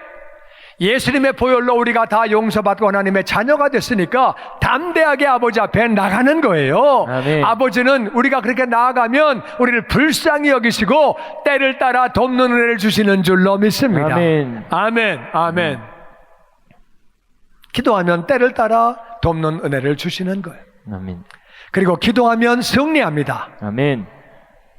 예수님의 보혈로 우리가 다 용서받고 하나님의 자녀가 됐으니까 담대하게 아버지 앞에 나가는 거예요. 아멘. 아버지는 우리가 그렇게 나아가면 우리를 불쌍히 여기시고 때를 따라 돕는 은혜를 주시는 줄로 믿습니다. 아멘. 아멘. 아멘. 기도하면 때를 따라 돕는 은혜를 주시는 거예요. 아멘. 그리고 기도하면 승리합니다. 아멘.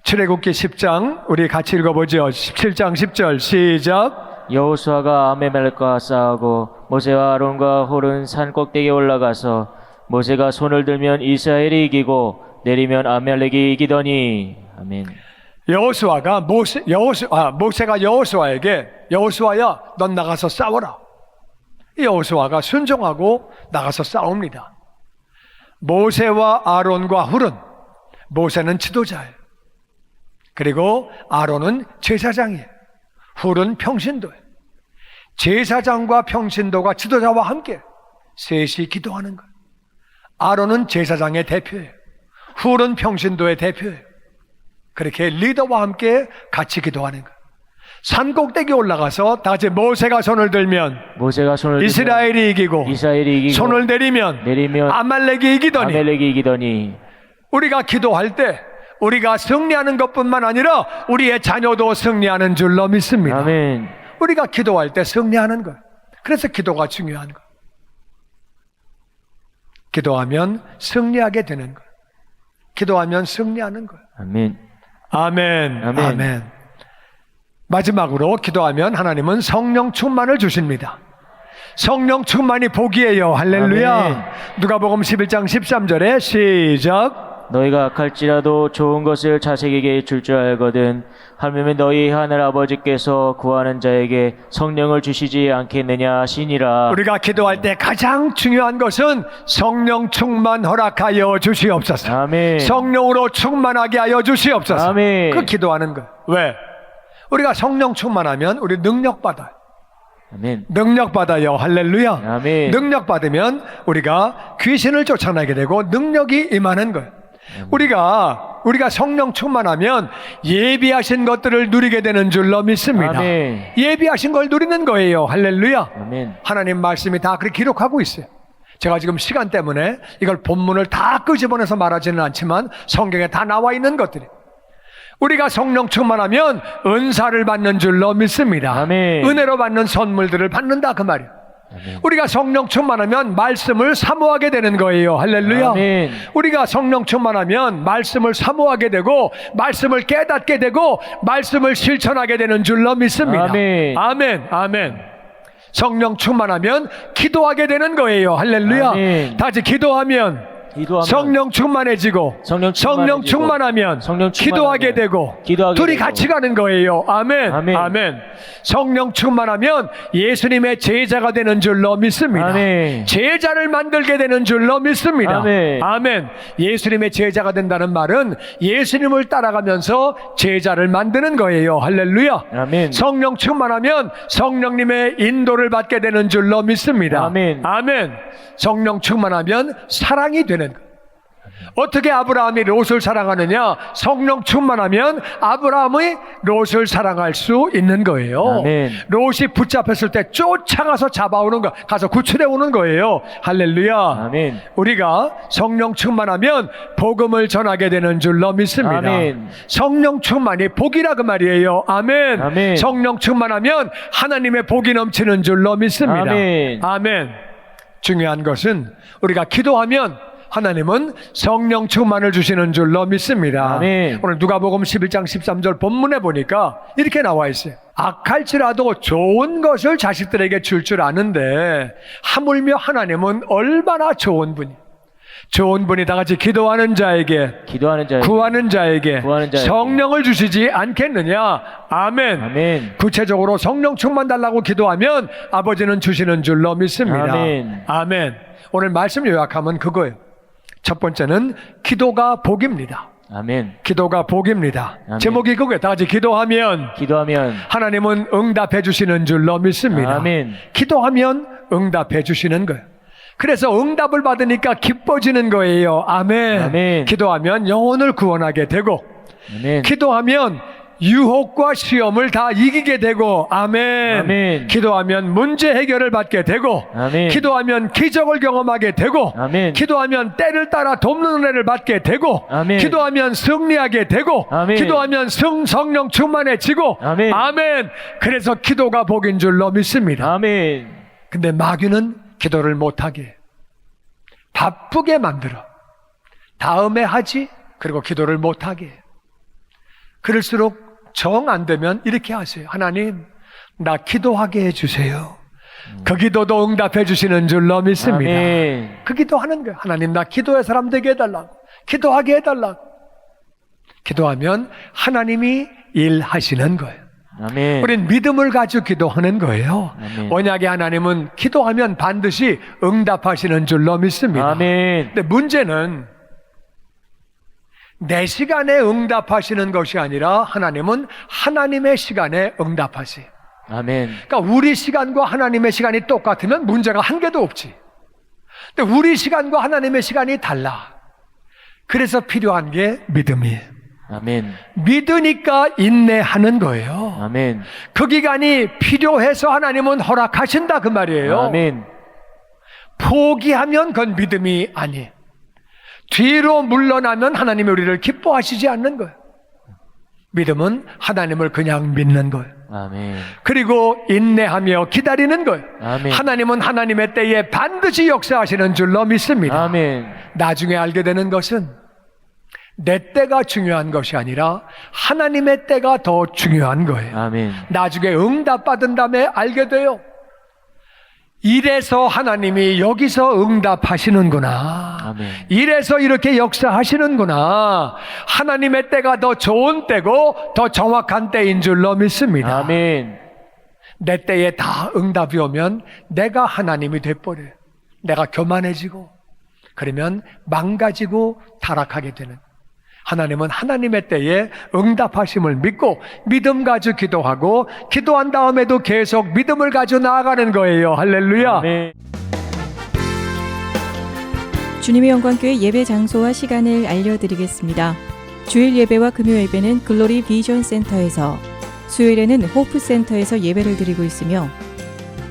출애굽기 10장 우리 같이 읽어보죠. 17장 10절 시작. 여호수아가 아비멜렉과 싸우고 모세와 아론과 홀은 산 꼭대기에 올라가서 모세가 손을 들면 이스라엘이 이기고 내리면 아말렉이 이기더니. 아멘. 모세가 여호수아에게 여호수아야 넌 나가서 싸워라. 여호수아가 순종하고 나가서 싸웁니다. 모세와 아론과 훌은 모세는 지도자예요. 그리고 아론은 제사장이에요. 훌은 평신도예요. 제사장과 평신도가 지도자와 함께 셋이 기도하는 거예요. 아론은 제사장의 대표예요. 훌은 평신도의 대표예요. 그렇게 리더와 함께 같이 기도하는 거예요. 산 꼭대기 올라가서 다 같이 모세가 손을 들면 이스라엘이 이기고 손을 내리면 아말렉이 이기더니. 우리가 기도할 때 우리가 승리하는 것뿐만 아니라 우리의 자녀도 승리하는 줄로 믿습니다. 아멘. 우리가 기도할 때 승리하는 거예요. 그래서 기도가 중요한 거예요. 기도하면 승리하게 되는 거예요. 기도하면 승리하는 거예요. 아멘. 아멘. 아멘. 아멘. 마지막으로 기도하면 하나님은 성령 충만을 주십니다. 성령 충만이 복이에요. 할렐루야. 아멘. 누가복음 11장 13절에 시작. 너희가 악할지라도 좋은 것을 자식에게 줄 줄 알거든 하물며 너희 하늘 아버지께서 구하는 자에게 성령을 주시지 않겠느냐 하시니라. 우리가 기도할 때 가장 중요한 것은 성령 충만 허락하여 주시옵소서. 아멘. 성령으로 충만하게 하여 주시옵소서. 아멘. 그 기도하는 거예요. 왜? 우리가 성령 충만하면 우리 능력 받아요. 아멘. 능력 받아요. 할렐루야. 아멘. 능력 받으면 우리가 귀신을 쫓아내게 되고 능력이 임하는 거예요. 우리가 성령 충만하면 예비하신 것들을 누리게 되는 줄로 믿습니다. 아멘. 예비하신 걸 누리는 거예요. 할렐루야. 아멘. 하나님 말씀이 다 그렇게 기록하고 있어요. 제가 지금 시간 때문에 이걸 본문을 다 끄집어내서 말하지는 않지만 성경에 다 나와 있는 것들이. 우리가 성령 충만하면 은사를 받는 줄로 믿습니다. 아멘. 은혜로 받는 선물들을 받는다 그 말이에요. 아멘. 우리가 성령 충만하면 말씀을 사모하게 되는 거예요. 할렐루야. 아멘. 우리가 성령 충만하면 말씀을 사모하게 되고 말씀을 깨닫게 되고 말씀을 실천하게 되는 줄로 믿습니다. 아멘. 아멘. 아멘. 성령 충만하면 기도하게 되는 거예요. 할렐루야. 아멘. 다시 기도하면 기도하면 성령 충만해지고 성령 성령 충만하면 성령 기도하게 되고 둘이 같이 가는 거예요. 아멘. 아멘. 아멘. 성령 충만하면 예수님의 제자가 되는 줄로 믿습니다. 아멘. 제자를 만들게 되는 줄로 믿습니다. 아멘. 아멘. 예수님의 제자가 된다는 말은 예수님을 따라가면서 제자를 만드는 거예요. 할렐루야. 아멘. 성령 충만하면 성령님의 인도를 받게 되는 줄로 믿습니다. 아멘. 아멘. 성령 충만하면 사랑이 되는 거예요. 어떻게 아브라함이 롯을 사랑하느냐? 성령 충만하면 아브라함이 롯을 사랑할 수 있는 거예요. 아멘. 롯이 붙잡혔을 때 쫓아가서 잡아오는 거, 가서 구출해 오는 거예요. 할렐루야. 아멘. 우리가 성령 충만하면 복음을 전하게 되는 줄로 믿습니다. 아멘. 성령 충만이 복이라 그 말이에요. 아멘. 아멘. 성령 충만하면 하나님의 복이 넘치는 줄로 믿습니다. 아멘. 아멘. 중요한 것은 우리가 기도하면 하나님은 성령 충만을 주시는 줄로 믿습니다. 아멘. 오늘 누가복음 11장 13절 본문에 보니까 이렇게 나와 있어요. 악할지라도 좋은 것을 자식들에게 줄 아는데 하물며 하나님은 얼마나 좋은 분이, 좋은 분이 다 같이 기도하는 자에게 구하는 자에게 성령을 주시지 않겠느냐. 아멘. 아멘. 구체적으로 성령 충만 달라고 기도하면 아버지는 주시는 줄로 믿습니다. 아멘. 아멘. 오늘 말씀 요약하면 그거예요. 첫 번째는 기도가 복입니다. 아멘. 기도가 복입니다. 아멘. 제목이 그거예요. 다 같이 기도하면 하나님은 응답해 주시는 줄로 믿습니다. 아멘. 기도하면 응답해 주시는 거예요. 그래서 응답을 받으니까 기뻐지는 거예요. 아멘. 아멘. 기도하면 영혼을 구원하게 되고, 아멘. 기도하면 유혹과 시험을 다 이기게 되고, 아멘. 아멘. 기도하면 문제 해결을 받게 되고, 아멘. 기도하면 기적을 경험하게 되고, 아멘. 기도하면 때를 따라 돕는 은혜를 받게 되고, 아멘. 기도하면 승리하게 되고, 아멘. 기도하면 성령 충만해지고, 아멘. 아멘. 그래서 기도가 복인 줄로 믿습니다. 아멘. 근데 마귀는 기도를 못하게 바쁘게 만들어. 다음에 하지. 그리고 기도를 못하게. 그럴수록 정 안 되면 이렇게 하세요. 하나님, 나 기도하게 해주세요. 그 기도도 응답해 주시는 줄로 믿습니다. 아멘. 그 기도하는 거예요. 하나님, 나 기도의 사람 되게 해달라고. 기도하게 해달라고. 기도하면 하나님이 일하시는 거예요. 아멘. 우린 믿음을 가지고 기도하는 거예요. 아멘. 언약의 하나님은 기도하면 반드시 응답하시는 줄로 믿습니다. 아멘. 근데 문제는 내 시간에 응답하시는 것이 아니라 하나님은 하나님의 시간에 응답하세요. 아멘. 그러니까 우리 시간과 하나님의 시간이 똑같으면 문제가 한 개도 없지. 근데 우리 시간과 하나님의 시간이 달라. 그래서 필요한 게 믿음이에요. 아멘. 믿으니까 인내하는 거예요. 아멘. 그 기간이 필요해서 하나님은 허락하신다 그 말이에요. 아멘. 포기하면 그건 믿음이 아니에요. 뒤로 물러나면 하나님이 우리를 기뻐하시지 않는 거예요. 믿음은 하나님을 그냥 믿는 거예요. 아멘. 그리고 인내하며 기다리는 거예요. 아멘. 하나님은 하나님의 때에 반드시 역사하시는 줄로 믿습니다. 아멘. 나중에 알게 되는 것은 내 때가 중요한 것이 아니라 하나님의 때가 더 중요한 거예요. 아멘. 나중에 응답받은 다음에 알게 돼요. 이래서 하나님이 여기서 응답하시는구나. 아멘. 이래서 이렇게 역사하시는구나. 하나님의 때가 더 좋은 때고 더 정확한 때인 줄로 믿습니다. 아멘. 내 때에 다 응답이 오면 내가 하나님이 돼버려요. 내가 교만해지고 그러면 망가지고 타락하게 되는. 하나님은 하나님의 때에 응답하심을 믿고 믿음 가지고 기도하고 기도한 다음에도 계속 믿음을 가지고 나아가는 거예요. 할렐루야. 아멘. 주님의 영광교회 예배 장소와 시간을 알려드리겠습니다. 주일 예배와 금요 예배는 글로리 비전 센터에서, 수요일에는 호프 센터에서 예배를 드리고 있으며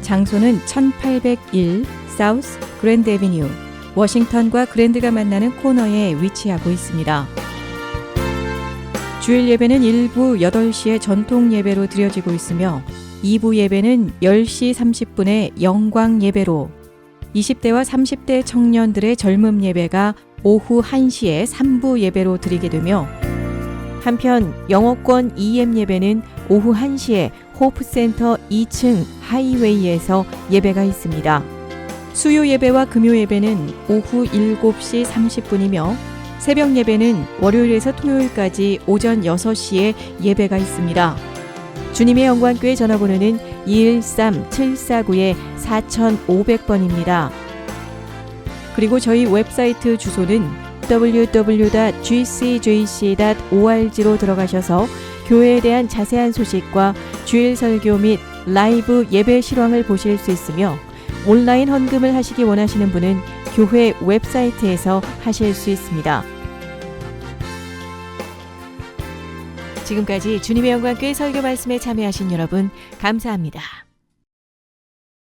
장소는 1801 사우스 그랜드 애비뉴 워싱턴과 그랜드가 만나는 코너에 위치하고 있습니다. 주일 예배는 1부 8시에 전통 예배로 드려지고 있으며 2부 예배는 10시 30분에 영광 예배로, 20대와 30대 청년들의 젊음 예배가 오후 1시에 3부 예배로 드리게 되며, 한편 영어권 EM 예배는 오후 1시에 호프센터 2층 하이웨이에서 예배가 있습니다. 수요 예배와 금요 예배는 오후 7시 30분이며 새벽 예배는 월요일에서 토요일까지 오전 6시에 예배가 있습니다. 주님의 영광교회 전화번호는 213-749-4500번입니다. 그리고 저희 웹사이트 주소는 www.gcjc.org로 들어가셔서 교회에 대한 자세한 소식과 주일 설교 및 라이브 예배 실황을 보실 수 있으며 온라인 헌금을 하시기 원하시는 분은 교회 웹사이트에서 하실 수 있습니다. 지금까지 주님의 영광교회 설교 말씀에 참여하신 여러분 감사합니다.